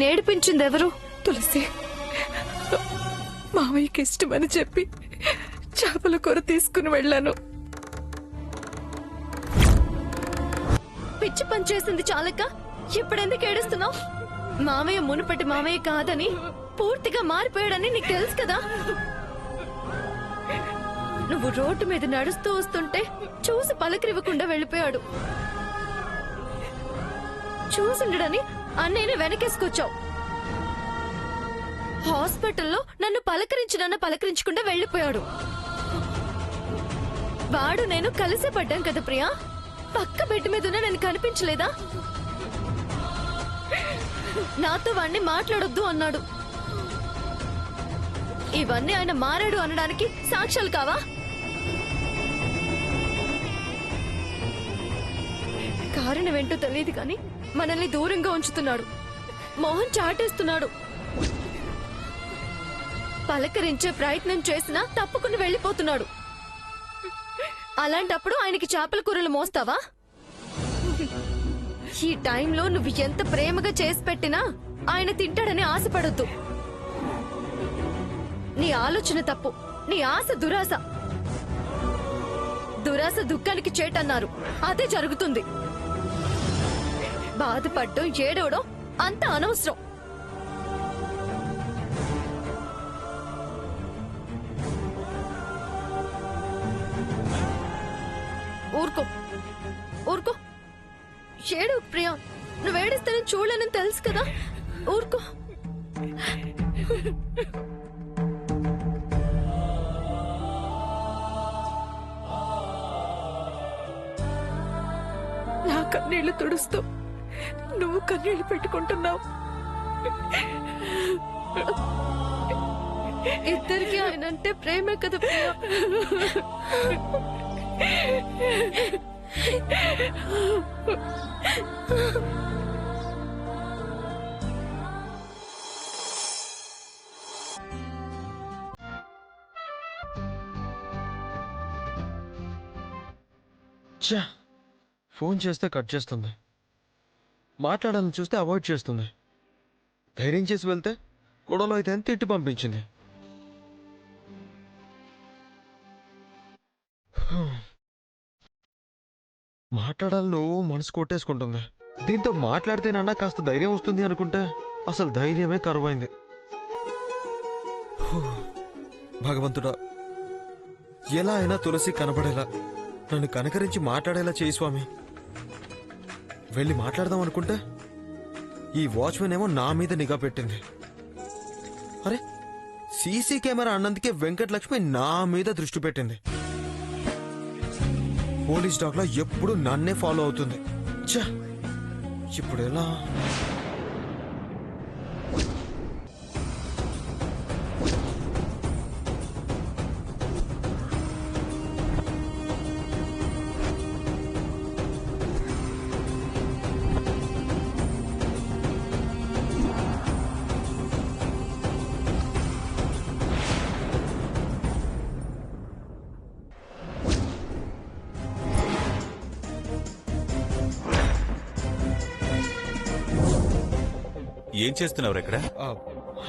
నేడిపించిందెవరు? తులసి మావయ్యకి ఇష్టమని చెప్పి చేపల కూర తీసుకుని వెళ్ళాను. పిచ్చి పని చేసింది చాలక ఇప్పుడెందుకు ఏడుస్తున్నావు? మామయ్య మునుపటి మామయ్య కాదని, పూర్తిగా మారిపోయాడని నీకు తెలుసు కదా. నువ్వు రోడ్డు మీద నడుస్తూ వస్తుంటే చూసి పలకరివ్వకుండా వెళ్ళిపోయాడు. చూసిండడని అన్నయ్యని వెనకేసుకొచ్చావు. హాస్పిటల్లో నన్ను పలకరించకుండా వెళ్ళిపోయాడు. వాడు నేను కలిసే పడ్డాం కదా ప్రియా. పక్క బెడ్ మీద ఉన్న నేను కనిపించలేదా? నాతో వాణ్ణి మాట్లాడొద్దు అన్నాడు. ఇవన్నీ ఆయన మారాడు అనడానికి సాక్ష్యాలు కావా? కారణం ఏంటో తెలియదు కానీ మనల్ని దూరంగా ఉంచుతున్నాడు. మోహన్ చాటేస్తున్నాడు. పలకరించే ప్రయత్నం చేసినా తప్పుకుని వెళ్ళిపోతున్నాడు. అలాంటప్పుడు ఆయనకి చేపల కూరలు మోస్తావా? ఈ టైంలో నువ్వు ఎంత ప్రేమగా చేసి పెట్టినా ఆయన తింటాడని ఆశపడొద్దు. నీ ఆలోచన తప్పు. నీ ఆశ దురాశ. దురాశ దుఃఖానికి చేటన్నారు. అదే జరుగుతుంది. బాధపడ్డం ఏడవడం అంత అనవసరం. ఊరుకో ఊరుకో. ఏడవ ప్రియా. నువ్వేడిస్తానని చూడలేనని తెలుసు కదా. ఊరుకో. నా కన్నీళ్లు తుడుస్తూ నువ్వు కన్నీళ్లు పెట్టుకుంటున్నావు. ఇద్దరికి ఆయన అంటే ప్రేమే కదా ప్రియా. ఫోన్ చేస్తే కట్ చేస్తుంది. మాట్లాడాలని చూస్తే అవాయిడ్ చేస్తుంది. ధైర్యం చేసి వెళ్తే గొడవలో అయితే అని తిట్టి పంపించింది. మాట్లాడాలని నువ్వు మనసు కొట్టేసుకుంటుంది. దీంతో మాట్లాడితేనన్నా కాస్త ధైర్యం వస్తుంది అనుకుంటే అసలు ధైర్యమే కరువైంది. భగవంతుడా, ఎలా అయినా తులసి కనబడేలా, నన్ను కనకరించి మాట్లాడేలా చేయి స్వామి. వెళ్ళి మాట్లాడదాం అనుకుంటే ఈ వాచ్మెన్ ఏమో నా మీద నిఘా పెట్టింది. అరే, సీసీ కెమెరా అన్నందుకే వెంకటలక్ష్మి నా మీద దృష్టి పెట్టింది. పోలీస్ డాగ్ లో ఎప్పుడు నన్నే ఫాలో అవుతుంది. ఛ, ఇప్పుడు ఎలా? ఏం చేస్తున్నావు ఇక్కడ?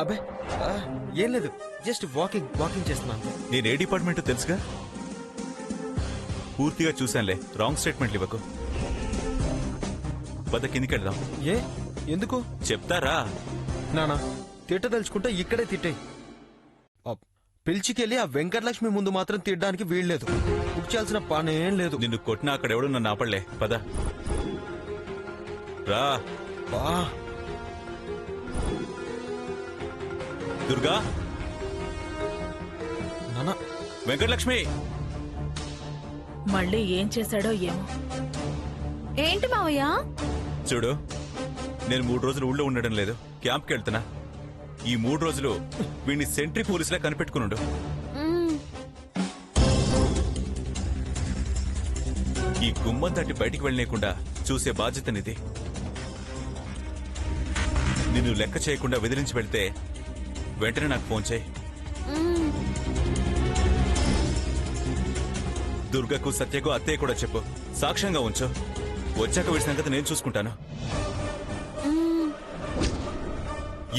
అబే ఏం లేదు, జస్ట్ వాకింగ్ చేస్తున్నాను. నేను ఏ డిపార్ట్మెంట్ తెలుసుగా, పూర్తిగా చూశానులే. రాంగ్ స్టేట్మెంట్లు ఇవ్వకు. పద కిందికి వెళ్దాం. ఏ ఎందుకు చెప్తారా? నానా, తిట్టదలుచుకుంటే ఇక్కడే తిట్టాయి. పిలిచికెళ్ళి ఆ వెంకటలక్ష్మి ముందు మాత్రం తిట్టడానికి వీల్లేదు. కూర్చాల్సిన పనేం లేదు. నిన్ను కొట్టినా అక్కడెవడు నన్ను ఆపడలే. పద రా. బా దుర్గా, నానా, వెంకటలక్ష్మి. మళ్ళీ ఏం చేశాడో ఏమో. ఏంటి మావయ్య? చూడు, నేను 3 రోజులు ఊళ్ళో ఉండడం లేదు, క్యాంప్కి వెళ్తున్నా. ఈ 3 రోజులు వీడిని సెంట్రీ పోలీసులా కనిపెట్టుకున్నాడు. ఈ గుమ్మం దాటి బయటికి వెళ్ళలేకుండా చూసే బాధ్యత నీది. నిన్ను లెక్క చేయకుండా బెదిరించి వెళ్తే వెంటనే నాకు ఫోన్ చేయి. దుర్గకు, సత్యకు, అత్తయ్య కూడా చెప్పు. సాక్ష్యంగా ఉంచు. వచ్చాక వీడి సంగతి నేను చూసుకుంటాను.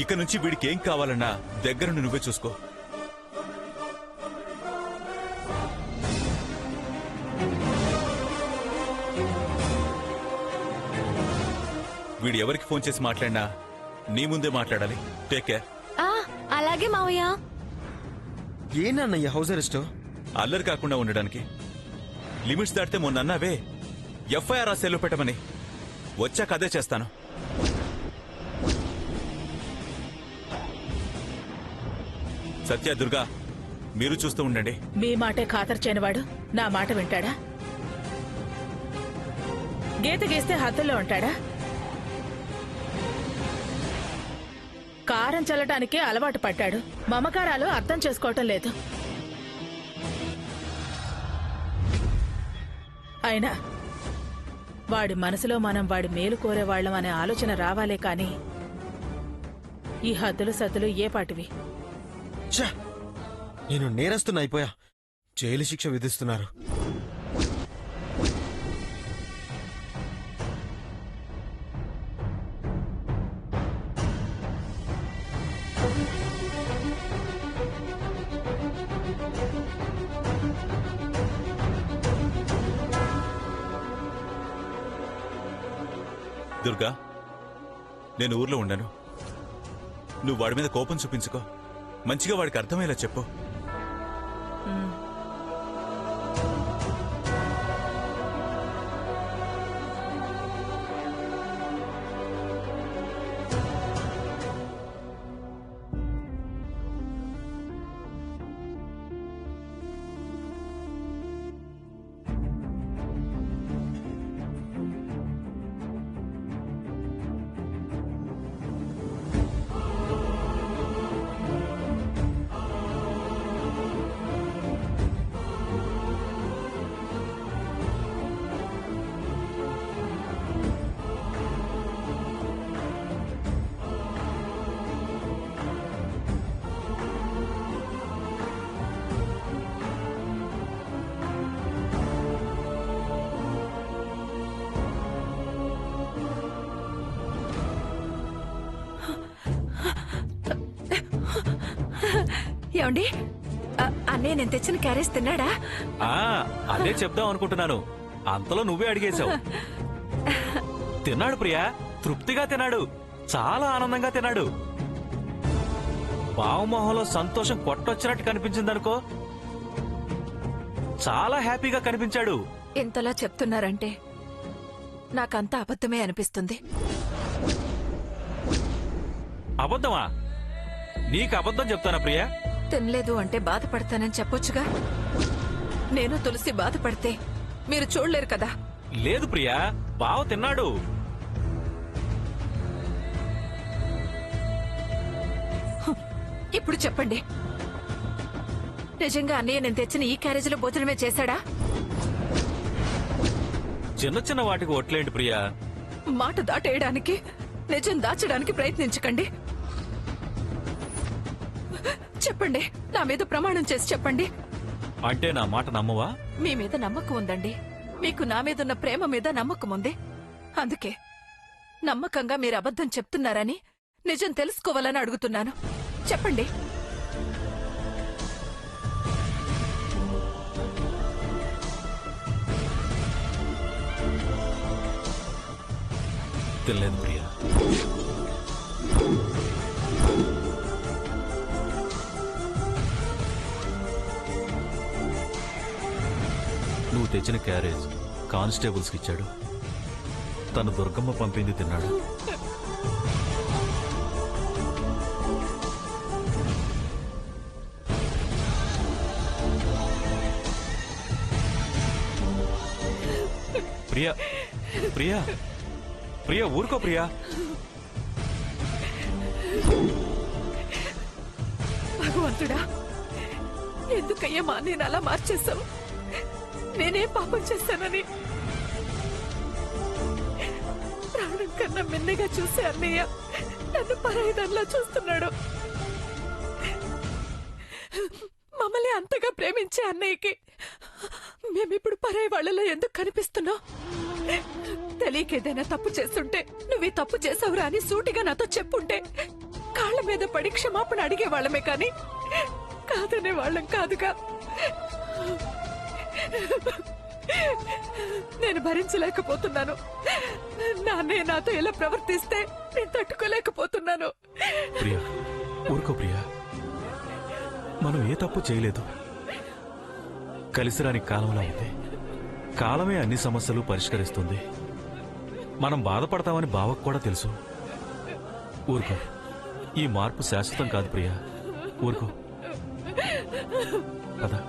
ఇక నుంచి వీడికి ఏం కావాలన్నా దగ్గరుండి నువ్వే చూసుకో. వీడు ఎవరికి ఫోన్ చేసి మాట్లాడినా నీ ముందే మాట్లాడాలి. Take care. అలాగే మావయ్య. ఏనన్నయ్య హౌస్ అరెస్ట్? అల్లరి కాకుండా ఉండడానికి. లిమిట్స్ దాటితే మొన్న అన్నావే ఎఫ్ఐఆర్ ఆ సెల్లో పెట్టమని. వచ్చాక అదే చేస్తాను. సత్య, దుర్గా మీరు చూస్తూ ఉండండి. మీ మాటే ఖాతరు చేయనివాడు నా మాట వింటాడా? గీత గీస్తే హద్దుల్లో ఉంటాడా? కారం చల్లటానికే అలవాటు పడ్డాడు. మమకారాలు అర్థం చేసుకోవటం లేదు. అయినా వాడి మనసులో మనం వాడి మేలు కోరేవాళ్లం అనే ఆలోచన రావాలే కాని ఈ హద్దులు సద్దులు ఏ పాటివి? ఛ! నేను నేరస్తున్న అయిపోయా. జైలు శిక్ష విధిస్తున్నారు. దుర్గా, నేను ఊర్లో ఉండను. నువ్వు వాడి మీద కోపం చూపించుకో. మంచిగా వాడికి అర్థమయ్యేలా చెప్పు. ఏమండి, అన్నయ్య నేను తెచ్చిన క్యారేజ్ తిన్నాడా? అదే చెప్దాం అనుకుంటున్నాను. అంతలో నువ్వే అడిగేశావు. తిన్నాడు ప్రియా, తృప్తిగా తిన్నాడు. చాలా ఆనందంగా తిన్నాడు. బావమోహంలో సంతోషం కొట్టొచ్చినట్టు కనిపించిందనుకో. చాలా హ్యాపీగా కనిపించాడు. ఇంతలా చెప్తున్నారంటే నాకంతా అబద్ధమే అనిపిస్తుంది. అబద్ధమా? నీకు అబద్ధం చెప్తానా ప్రియా? తినలేదు అంటే బాధపడతానని చెప్పొచ్చుగా. నేను తులసి బాధపడితే మీరు చూడలేరు కదా. లేదు ప్రియా, బావ తిన్నాడు. ఇప్పుడు చెప్పండి, నిజంగా అన్నయ్య నేను తెచ్చిన ఈ క్యారేజీలో భోజనమే చేశాడా? చిన్న చిన్న వాటికి ఒట్లేంటి ప్రియా? మాట దాటేయడానికి, నిజం దాచడానికి ప్రయత్నించకండి. చెప్పండి, నా మీద ప్రమాణం చేసి చెప్పండి. అంటే నా మాట నమ్మవా? మీ మీద నమ్మకం ఉందండి. మీకు నా మీదున్న ప్రేమ మీద నమ్మకం ఉంది. అందుకే నమ్మకంగా మీరు అబద్ధం చెప్తున్నారని నిజం తెలుసుకోవాలని అడుగుతున్నాను. చెప్పండి. తెలియదు ప్రియా. నువ్వు తెచ్చిన క్యారేజ్ కానిస్టేబుల్స్ కి ఇచ్చాడు. తను దుర్గమ్మ పంపింది తిన్నాడు. ప్రియా, ప్రియా, ప్రియా ఊరుకో ప్రియా. భగవంతుడా, ఎందుకయ్యా మా నేను అలా మార్చేశావు? నేనేం పాపం చేశానని? ప్రాణం కన్నా మిన్నగా చూసే అన్నయ్య నన్ను పరాయిదానిలా చూస్తున్నాడు. మమ్మల్ని అంతగా ప్రేమించే అన్నయ్యకి మేమిప్పుడు పరాయి వాళ్ళలో ఎందుకు కనిపిస్తున్నావు? తెలియకేదైనా తప్పు చేస్తుంటే నువ్వు ఈ తప్పు చేసావురా అని సూటిగా నాతో చెప్పుంటే కాళ్ళ మీద పడి క్షమాపణ అడిగే వాళ్ళమే కాని కాదనే వాళ్ళం కాదుగా. నేను భరించలేకపోతున్నాను. నాన్నే నాతో ఎలా ప్రవర్తిస్తే నేను తట్టుకోలేకపోతున్నాను. ప్రియా ఊరుకో ప్రియా, మనం ఏ తప్పు చేయలేదు. కలిసిరాని కాలంలో ఉంది. కాలమే అన్ని సమస్యలు పరిష్కరిస్తుంది. మనం బాధపడతామని బావకు కూడా తెలుసు. ఊరుకో, ఈ మార్పు శాశ్వతం కాదు ప్రియా. ఊరుకో కదా.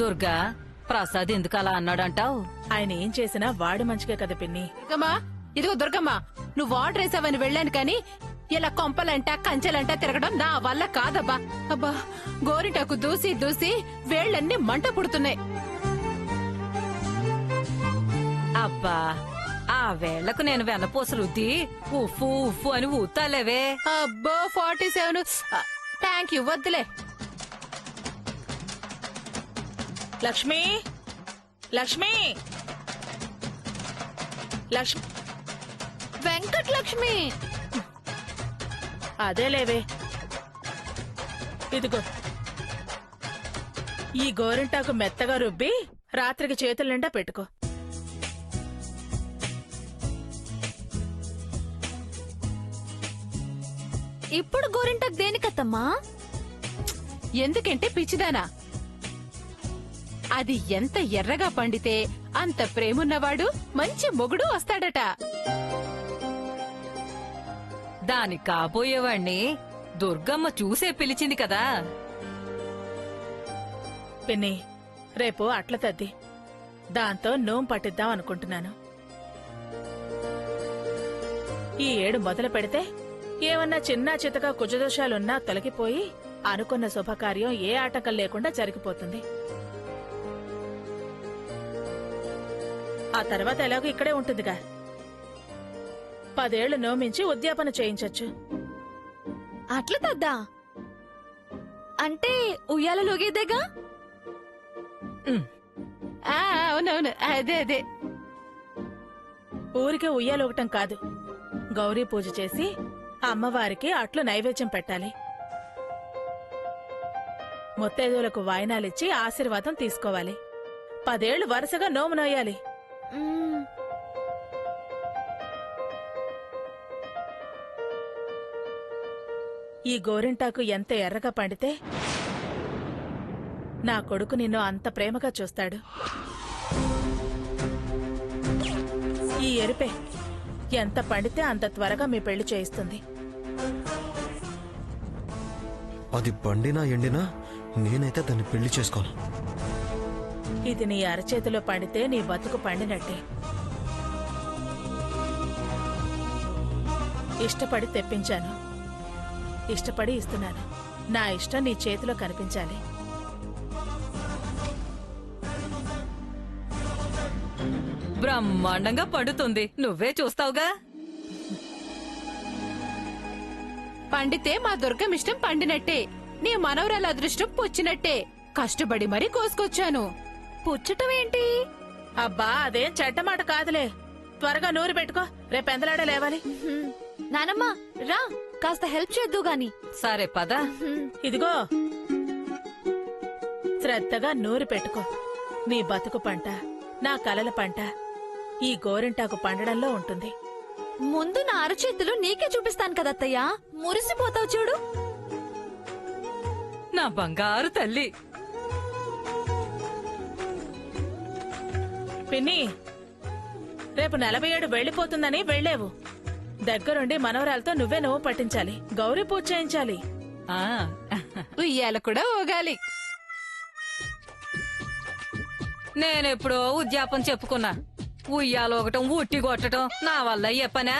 దుర్గా, ప్రసాద్ ఎందుకు అలా అన్నాడంటావు? ఆయన ఏం చేసినా వాడి మంచిగా కదా పిన్ని. దుర్గమ్మా, ఇదిగో దుర్గమ్మా, నువ్వు వాటర్ వేసావని వెళ్ళాను కానీ ఇలా కొంపలంట కంచెలంట తిరగడం నా వల్ల కాదబ్బా. అబ్బా, గోరింటాకు దూసి దూసి వేళ్లన్నీ మంట పుడుతున్నాయి. అబ్బా, ఆ వేళ్లకు నేను వెన్నపూస రుద్ది ఉఫ్ఫు ఉఫ్ఫు అని ఊతాలేవే. అబ్బో 47. థ్యాంక్ యూ, వద్దులే. లక్ష్మి, లక్ష్మి, లక్ష్మి, వెంకట్ లక్ష్మి. అదే లేవే. ఇదిగో ఈ గోరింటాకు మెత్తగా రుబ్బి రాత్రికి చేతుల నిండా పెట్టుకో. ఇప్పుడు గోరింటాకు దేనికత్తమ్మా? ఎందుకంటే పిచ్చిదానా, అది ఎంత ఎర్రగా పండితే అంత ప్రేమున్నవాడు మంచి మొగుడు వస్తాడట. దానికి కాబోయేవాణ్ణి దుర్గమ్మ చూసే పిలిచింది కదా. పిన్ని, రేపు అట్ల తద్ది, దాంతో నోం పట్టిద్దాం అనుకుంటున్నాను. ఈ ఏడు మొదలు పెడితే ఏమన్నా చిన్నా చితగా కుజదోషాలున్నా తొలగిపోయి అనుకున్న శుభకార్యం ఏ ఆటకం లేకుండా జరిగిపోతుంది. ఆ తర్వాత ఎలాగో ఇక్కడే ఉంటుందిగా. 10 ఏళ్లు నోమించి ఉద్యాపన చేయించొచ్చు. అట్లా తద్దా అంటే ఉయ్యాలలోగేదేగా. అవునవును, అదే అదే. ఊరికే ఉయ్యాలొగటం కాదు, గౌరీ పూజ చేసి అమ్మవారికి అట్లు నైవేద్యం పెట్టాలి. ముత్తైదువులకు వాయినాలిచ్చి ఆశీర్వాదం తీసుకోవాలి. 10 ఏళ్లు వరుసగా నోము నోయాలి. మ్మ్. ఈ గోరింటాకు ఎంత ఎర్రగా పండితే నా కొడుకు నిన్ను అంత ప్రేమగా చూస్తాడు. ఈ ఎరుపే ఎంత పండితే అంత త్వరగా మీ పెళ్లి చేయిస్తుంది. అది పండినా ఎండినా నేనైతే దాన్ని పెళ్లి చేసుకోను. ఇది నీ అరచేతిలో పండితే నీ బతుకు పండినట్టే. ఇష్టపడి తెప్పించాను, ఇష్టపడి ఇస్తున్నాను. నా ఇష్టం నీ చేతిలో కనిపించాలి. బ్రహ్మాండంగా పడుతుంది, నువ్వే చూస్తావుగా. పండితే మా దుర్గం ఇష్టం పండినట్టే, నీ మనవరాల అదృష్టం పుచ్చినట్టే. కష్టపడి మరీ కోసుకొచ్చాను. పుచ్చటం ఏంటి? అబ్బా, అదేం చెడ్డమాట కాదులే. త్వరగా నూరు పెట్టుకో, రేపు ఎందలాడే లేవాలి. మ్మ్. నానమ్మ రా, కాస్త హెల్ప్ చేద్దు గాని. సరే పద. ఇదిగో శ్రద్ధగా నూరు పెట్టుకో. నీ బతుకు పంట, నా కలల పంట ఈ గోరింటాకు పండడంలో ఉంటుంది. ముందు నా అరచేతులు నీకే చూపిస్తాను కదత్తయ్యా, మురిసిపోతావు చూడు. నా బంగారు తల్లి. పిన్ని, రేపు 47 వెళ్లిపోతుందని వెళ్లేవు. దగ్గరుండి మనవరాలతో నువ్వే నువ్వు పట్టించాలి, గౌరీ పూజ చేయించాలి. ఆ ఉయ్యాల కూడా ఊగాలి. నేనెప్పుడో ఉద్యాపం చెప్పుకున్నా. ఉయ్యాలొకటం ఉట్టి కొట్టడం నా వల్ల అయ్యే పనా?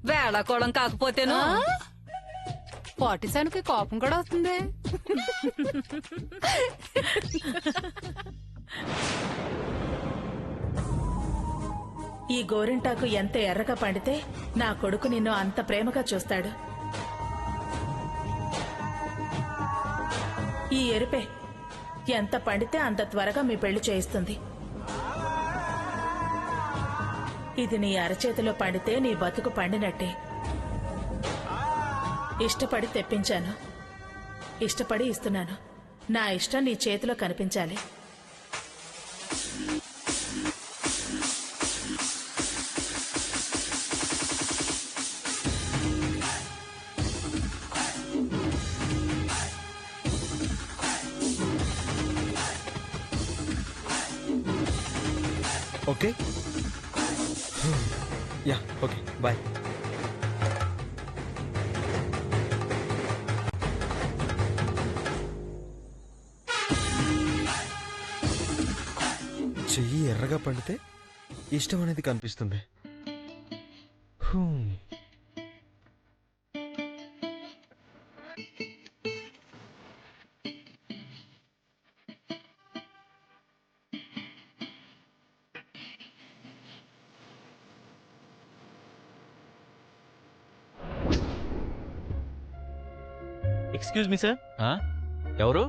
వేళకోళం కాకపోతేను. 47కి కోపం కూడా వస్తుంది. ఈ గోరింటాకు ఎంత ఎర్రగా పండితే నా కొడుకు నిన్ను అంత ప్రేమగా చూస్తాడు. ఈ ఎరుపే ఎంత పండితే అంత త్వరగా మీ పెళ్లి చేయిస్తుంది. ఇది నీ అరచేతిలో పండితే నీ బతుకు పండినట్టే. ఇష్టపడి తెప్పించాను, ఇష్టపడి ఇస్తున్నాను. నా ఇష్టం నీ చేతిలో కనిపించాలి. Okay yeah okay bye. చెయ్యి ఎర్రగా పండితే ఇష్టం అనేది కనిపిస్తుంది. ఎక్స్క్యూజ్ మీ సార్, ఎవరు?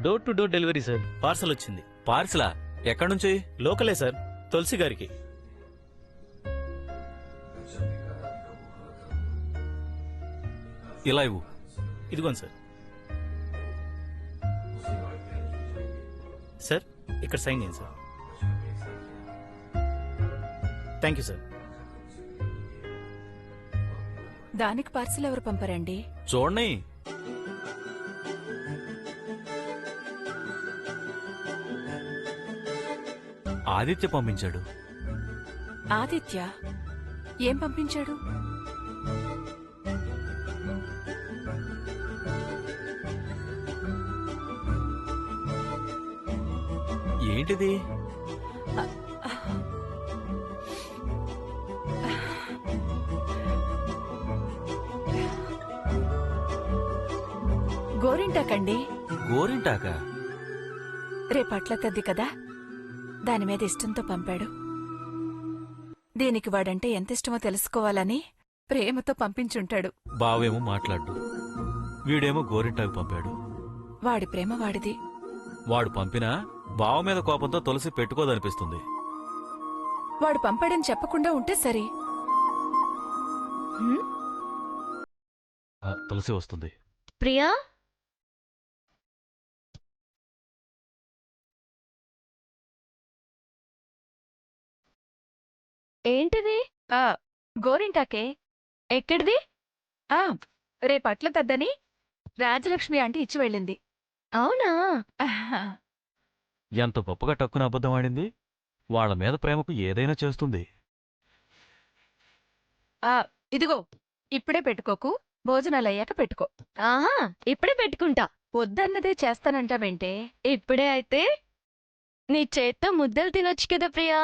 Door to door delivery sir. Parcel వచ్చింది. పార్సిలా? ఎక్కడి నుంచి? లోకలే సార్, తులసి గారికి. ఇలా ఇవ్వు. ఇదిగోండి సార్. సార్ ఇక్కడ సైన్ చేయండి సార్. Thank you sir. దానికి పార్సిల్ ఎవరు పంపారండి? చూడండి. ఆదిత్య పంపించాడు. ఆదిత్య ఏం పంపించాడు? ఏంటిది? గోరింటాకండి. గోరింటాక? రేపట్ల తద్ది కదా, దాని మీద ఇష్టంతో పంపాడు. దీనికి వాడంటే ఎంత ఇష్టమో తెలుసుకోవాలని ప్రేమతో పంపించుంటాడు. బావేమో మాట్లాడు, వీడేమో గోరింటాకు పంపాడు. వాడి ప్రేమ వాడిది. వాడు పంపినా బావ మీద కోపంతో తులసి పెట్టుకోదనిపిస్తుంది. వాడు పంపాడని చెప్పకుండా ఉంటే సరి. తులసి వస్తుంది. ప్రియా, ఏంటిది? గోరింటాకే. ఎక్కడిది? రేపట్ల తద్దని రాజలక్ష్మి ఆంటీ ఇచ్చి వెళ్ళింది. అవునా? ఎంత గొప్పగా టక్కున అబద్ధం ఆడింది. వాళ్ళ మీద ప్రేమకు ఏదైనా చేస్తుంది. ఇదిగో, ఇప్పుడే పెట్టుకోకు, భోజనాలయ్యాక పెట్టుకో. ఆహా, ఇప్పుడే పెట్టుకుంటా. వద్దన్నదే చేస్తానంటావేంటే? ఇప్పుడే అయితే నీ చేత్తో ముద్దలు తినొచ్చు కదా ప్రియా.